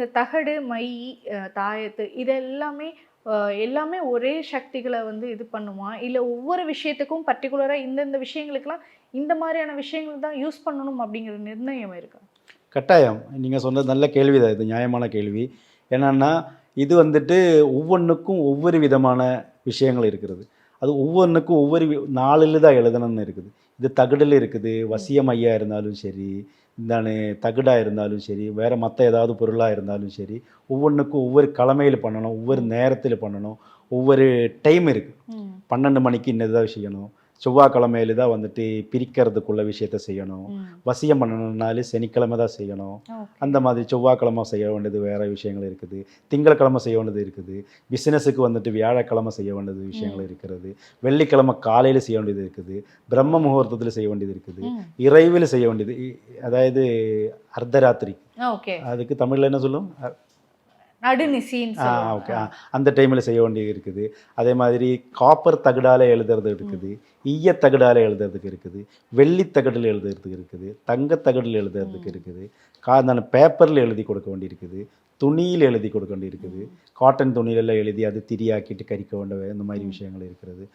இந்த தகடு, மை, தாயத்து இது எல்லாமே எல்லாமே ஒரே சக்திகள வந்து இது பண்ணுமா? இல்ல ஒவ்வொரு விஷயத்துக்கும் பர்ட்டிகுலரா இந்தந்த விஷயங்களுக்கெல்லாம் இந்த மாரியான விஷயங்கள் தான் யூஸ் பண்ணணும் அப்படிங்கிற நிர்ணயம் இருக்கா? கட்டாயம். நீங்க சொன்னது நல்ல கேள்வி தான் இது. நியாயமான கேள்வி. என்னன்னா, இது வந்துட்டு ஒவ்வொன்னுக்கும் ஒவ்வொரு விதமான விஷயங்கள் இருக்கிறது. அது ஒவ்வொன்னுக்கும் ஒவ்வொரு 4 எழுதா எழுதணும்னு இருக்குது. இது தகடுல இருக்குது. ம். வசிய மையா இருந்தாலும் சரி, இந்தானு தகடா இருந்தாலும் சரி, வேற மத்த ஏதாவது பொருளா இருந்தாலும் சரி, ஒவ்வொன்னுக்கும் ஒவ்வொரு கலமையில பண்ணணும். ஒவ்வொரு ம். நேரத்தில பண்ணணும். ஒவ்வொரு டைம் இருக்கு. ம். 12 மணிக்கு இன்னது செய்யணும். செவ்வாய்க்கிழமையில தான் வந்துட்டு பிரிக்கிறதுக்குள்ள விஷயத்த செய்யணும். ம். வசியம் பண்ணணும்னாலே சனிக்கிழமை தான் செய்யணும். ஓகே. அந்த மாதிரி செவ்வாய்க்கிழமை செய்ய வேண்டியது வேற விஷயங்கள் இருக்குது. திங்கட்கிழமை செய்ய வேண்டியது இருக்குது. பிசினஸுக்கு வந்துட்டு வியாழக்கிழமை செய்ய வேண்டியது விஷயங்கள் ம். இருக்கிறது. வெள்ளிக்கிழமை காலையில செய்ய வேண்டியது இருக்குது. பிரம்ம முகூர்த்தத்தில செய்ய வேண்டியது இருக்குது. ம். இறைவில செய்ய வேண்டியது அதாவது அர்த்தராத்திரி. ஓகே. அதுக்கு தமிழ்ல என்ன சொல்லும்? நடுநிசின்னு சொல்லுவாங்க. ஓகே. அந்த டைமில செய்ய வேண்டியது இருக்குது. அதே மாதிரி காப்பர் தகடால எழுதுறது ம். இருக்குது. ஈய தகடால எழுதுறதுக்கு இருக்குது. வெள்ளி தகடுல எழுதுறதுக்கு இருக்குது. தங்க தகடுல எழுதுறதுக்கு ம். இருக்குது. அந்த பேப்பர்ல எழுதி கொடுக்க வேண்டியிருக்குது. துணியில எழுதி கொடுக்க வேண்டியிருக்குது. ம். காட்டன் துணியிலலாம் எழுதி அது திரியாக்கிட்டு கரிக்க வேண்டிய இந்த மாதிரி ம். விஷயங்கள் இருக்கிறது.